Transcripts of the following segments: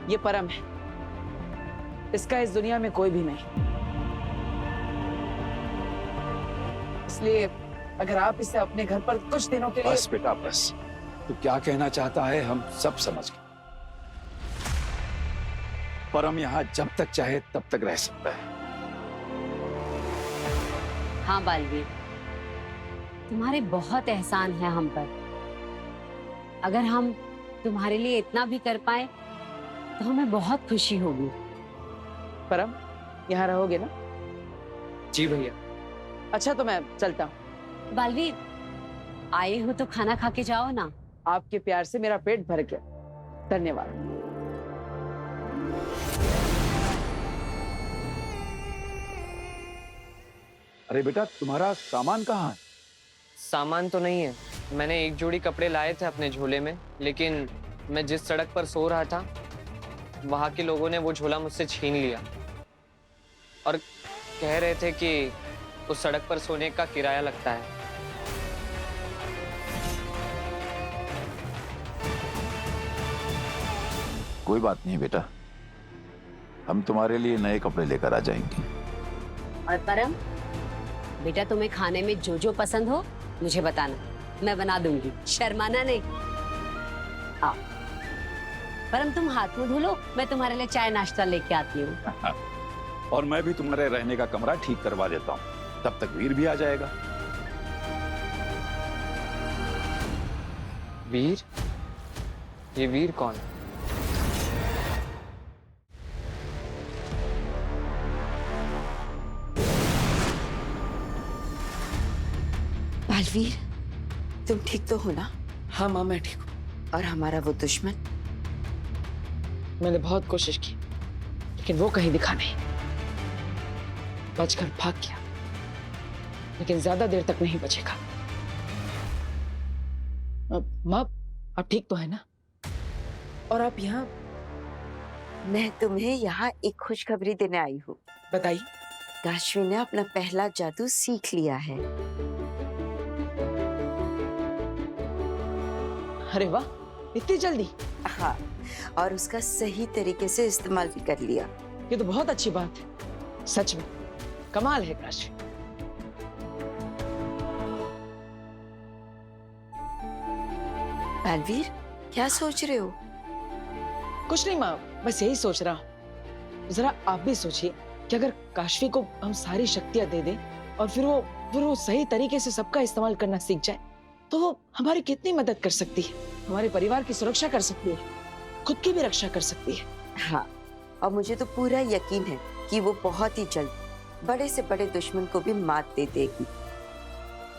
ये परम है, इसका इस दुनिया में कोई भी नहीं। इसलिए अगर आप इसे अपने घर पर कुछ दिनों के लिए। बस बेटा बस, तू क्या कहना चाहता है हम सब समझ गए। परम यहाँ जब तक चाहे तब तक रह सकता है। हाँ बालवीर, तुम्हारे बहुत एहसान है हम पर। अगर हम तुम्हारे लिए इतना भी कर पाए तो हमें बहुत खुशी होगी। परम, यहाँ रहोगे ना? जी भैया। अच्छा तो मैं चलता हूँ। बालवीर, आए हो तो खाना खा के जाओ ना। आपके प्यार से मेरा पेट भर गया, धन्यवाद। अरे बेटा, तुम्हारा सामान कहाँ है? सामान तो नहीं है, मैंने एक जोड़ी कपड़े लाए थे अपने झोले में, लेकिन मैं जिस सड़क पर सो रहा था वहां के लोगों ने वो झोला मुझसे छीन लिया और कह रहे थे कि उस सड़क पर सोने का किराया लगता है। कोई बात नहीं बेटा, हम तुम्हारे लिए नए कपड़े लेकर आ जाएंगे। और परम बेटा, तुम्हें खाने में जो जो पसंद हो मुझे बताना, मैं बना दूंगी, शर्माना नहीं। आओ परम, तुम हाथ मुंह धो लो, मैं तुम्हारे लिए चाय नाश्ता लेके आती हूँ। और मैं भी तुम्हारे रहने का कमरा ठीक करवा देता हूँ, तब तक वीर भी आ जाएगा। वीर? ये वीर कौन है? बालवीर, तुम ठीक तो हो ना? हाँ माँ, मैं ठीक हूँ। और हमारा वो दुश्मन? मैंने बहुत कोशिश की, लेकिन वो कहीं दिखा नहीं। बचकर भाग गया, लेकिन ज्यादा देर तक नहीं बचेगा। माँ, आप ठीक तो है ना? और आप यहाँ? मैं तुम्हें यहाँ एक खुशखबरी देने आई हूँ। बताइए। काशवी ने अपना पहला जादू सीख लिया है। अरे वाह, इतनी जल्दी? हाँ, और उसका सही तरीके से इस्तेमाल भी कर लिया। ये तो बहुत अच्छी बात है, सच में कमाल है काशवी। बालवीर, क्या सोच रहे हो? कुछ नहीं माँ, बस यही सोच रहा हूँ। जरा आप भी सोचिए कि अगर काशवी को हम सारी शक्तियां दे दें और फिर वो सही तरीके से सबका इस्तेमाल करना सीख जाए, तो वो हमारी कितनी मदद कर सकती है, हमारे परिवार की सुरक्षा कर सकती है, खुद की भी रक्षा कर सकती है। हाँ, और मुझे तो पूरा यकीन है कि वो बहुत ही जल्द बड़े से बड़े दुश्मन को भी मात दे देगी।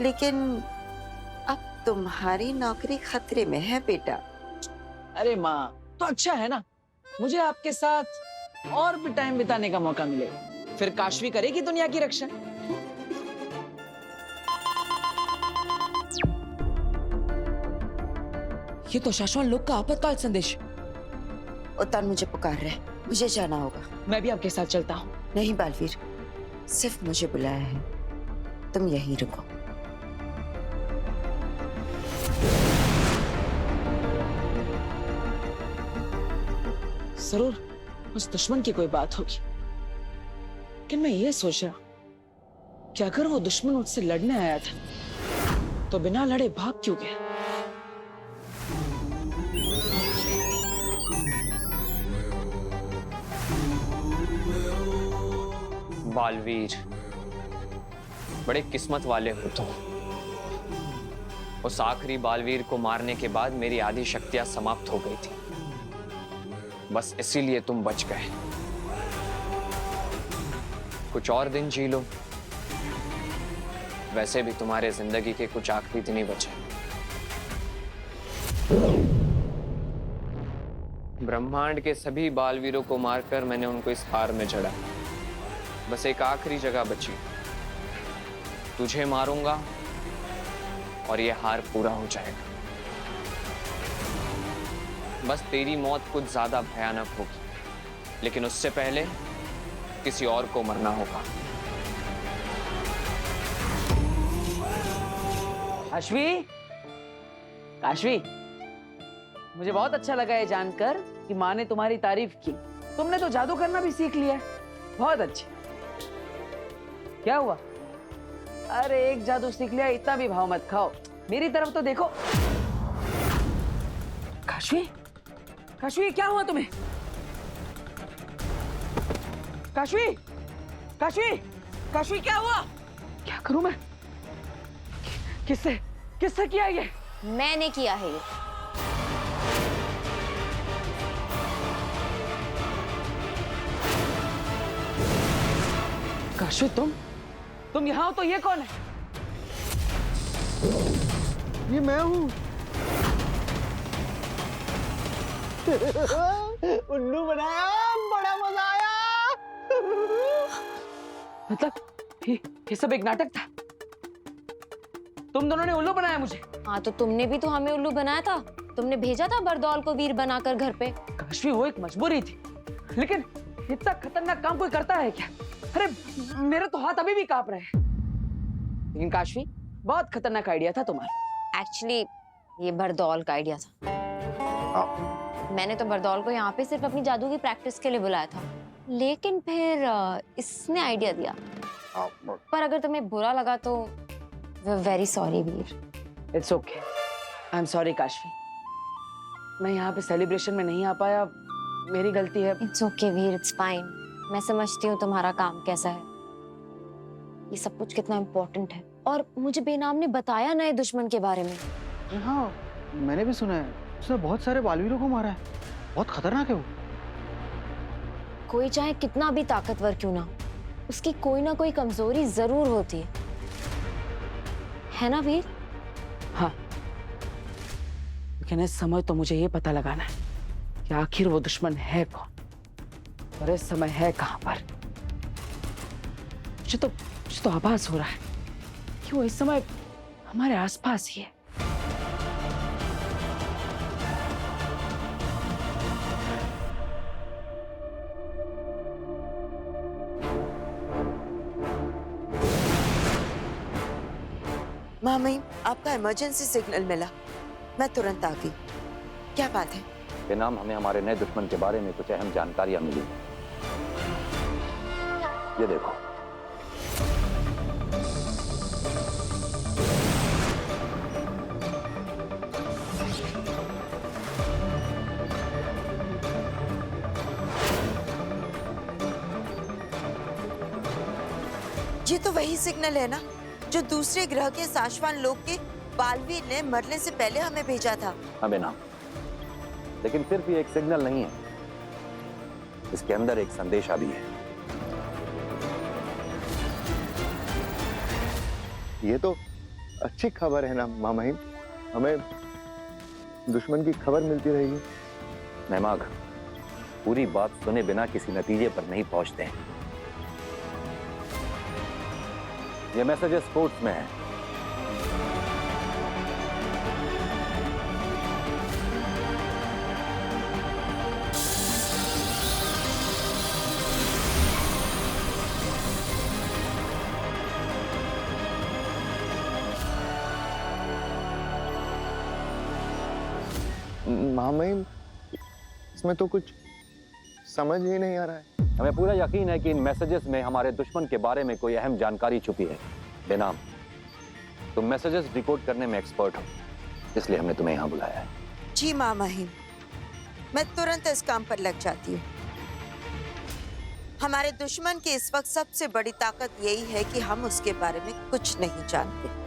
लेकिन अब तुम्हारी नौकरी खतरे में है बेटा। अरे माँ, तो अच्छा है ना, मुझे आपके साथ और भी टाइम बिताने का मौका मिलेगा, फिर काशवी करेगी दुनिया की रक्षा। ये तो शाश्वत लोग का आपातकाल संदेश। उतान मुझे पुकार रहे, मुझे जाना होगा। मैं भी आपके साथ चलता हूँ। नहीं बालवीर, सिर्फ मुझे बुलाया है, तुम यहीं रुको। जरूर उस दुश्मन की कोई बात होगी, लेकिन मैं ये सोच रहा कि अगर वो दुश्मन मुझसे लड़ने आया था तो बिना लड़े भाग क्यों गया? बालवीर, बड़े किस्मत वाले हो तुम। उस आखिरी बालवीर को मारने के बाद मेरी आधी शक्तियां समाप्त हो गई थी, बस इसीलिए तुम बच गए। कुछ और दिन जी लो, वैसे भी तुम्हारे जिंदगी के कुछ आखिरी दिन ही बचे। ब्रह्मांड के सभी बालवीरों को मारकर मैंने उनको इस हार में जड़ा, बस एक आखिरी जगह बची, तुझे मारूंगा और ये हार पूरा हो जाएगा। बस तेरी मौत कुछ ज्यादा भयानक होगी, लेकिन उससे पहले किसी और को मरना होगा। काशवी, काशवी, मुझे बहुत अच्छा लगा ये जानकर कि माँ ने तुम्हारी तारीफ की। तुमने तो जादू करना भी सीख लिया है। बहुत अच्छे। क्या हुआ? अरे एक जादू सीख लिया, इतना भी भाव मत खाओ। मेरी तरफ तो देखो। काशवी, काशवी क्या हुआ तुम्हें? काशवी, काशवी, काशवी क्या हुआ? क्या करूं मैं? किससे किससे किया ये? मैंने किया है ये। काशवी तुम यहाँ हो तो ये कौन है? ये मैं हूँ। उल्लू बनाया, बड़ा मजा आया। मतलब ये सब एक नाटक था? तुम दोनों ने उल्लू बनाया मुझे? हाँ तो तुमने भी तो हमें उल्लू बनाया था। तुमने भेजा था बरदौल को वीर बनाकर घर पे। काशवी वो एक मजबूरी थी, लेकिन इतना खतरनाक काम कोई करता है क्या? अरे मेरे तो हाथ अभी भी कांप रहे हैं। लेकिन काशवी बहुत खतरनाक आइडिया था तुम्हारा। एक्चुअली ये बरदौल का आइडिया था। मैंने तो बरदौल को यहाँ पे सिर्फ अपनी जादू की प्रैक्टिस के लिए बुलाया था, लेकिन फिर इसने आइडिया दिया। पर अगर तुम्हें बुरा लगा तो very sorry Veer. It's okay, I am sorry Kashvi. मैं यहाँ पे सेलिब्रेशन में नहीं आ पाया, मेरी गलती है। It's okay Veer, it's fine. मैं समझती हूँ तुम्हारा काम कैसा है, ये सब कुछ कितना इम्पोर्टेंट है। और मुझे बेनाम ने बताया नए दुश्मन के बारे में। हाँ मैंने भी सुना है, उसने बहुत सारे बालवीरों को मारा है। बहुत खतरनाक है वो। कोई चाहे कितना भी ताकतवर क्यों ना हो, उसकी कोई ना कोई कमजोरी जरूर होती है ना वीर? हाँ, लेकिन इस समय तो मुझे ये पता लगाना है कि आखिर वो दुश्मन है कौन और इस समय है कहां पर। मुझे तो आभास हो रहा है कि वो इस समय हमारे आसपास ही है। मामी, आपका इमरजेंसी सिग्नल मिला, मैं तुरंत आ गई। क्या बात है? बेनाम हमें हमारे नए दुश्मन के बारे में कुछ अहम जानकारियां मिली। ये देखो। ये तो वही सिग्नल है ना जो दूसरे ग्रह के साशवान लोग के बालवीर ने मरने से पहले हमें भेजा था। हाँ बेनाम, लेकिन सिर्फ ये एक सिग्नल नहीं है, इसके अंदर एक संदेशा भी है। ये तो अच्छी खबर है ना मामाहिम, हमें दुश्मन की खबर मिलती रहेगी। मैमाग, पूरी बात सुने बिना किसी नतीजे पर नहीं पहुंचते हैं। ये मैसेजेस कोर्ट्स में है। मामाहिम, इसमें तो कुछ समझ ही नहीं आ रहा है। हमें पूरा यकीन है कि इन मैसेजेस में हमारे दुश्मन के बारे में कोई अहम जानकारी छुपी है। बेनाम, तुम मैसेजेस डिकोड करने में एक्सपर्ट हो, इसलिए हमने तुम्हें यहाँ बुलाया है। जी मामाहिम, मैं तुरंत इस काम पर लग जाती हूँ। हमारे दुश्मन की इस वक्त सबसे बड़ी ताकत यही है कि हम उसके बारे में कुछ नहीं जानते।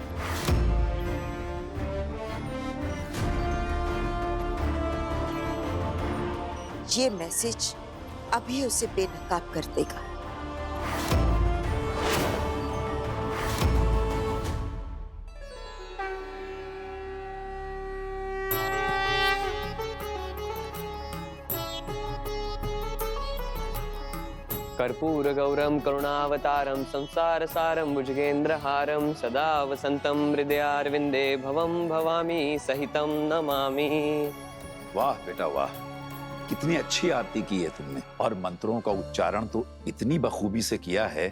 ये मैसेज अभी उसे बेनकाब कर देगा। कर्पूर गौरम करुणावतारम संसार सारम भुजगेंद्रहारम सदा वसंतम हृदयारविंदे भवम भवामी सहितम नमामि। वाह बेटा वाह, कितनी अच्छी आरती की है तुमने, और मंत्रों का उच्चारण तो इतनी बखूबी से किया है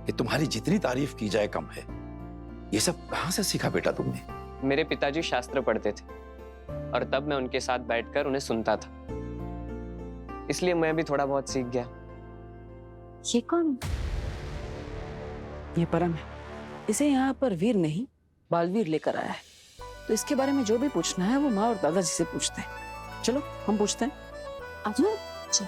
कि तुम्हारी जितनी तारीफ की जाए कम है। ये सब कहाँ से सीखा बेटा तुमने? मेरे पिताजी शास्त्र पढ़ते थे, और तब मैं उनके साथ बैठकर उन्हें सुनता था। इसलिए मैं भी थोड़ा बहुत सीख गया। ये कौन? ये परम है। इसे यहाँ पर वीर नहीं बालवीर लेकर आया है, तो इसके बारे में जो भी पूछना है वो माँ और दादाजी से पूछते हैं। चलो हम पूछते हैं। अच्छा।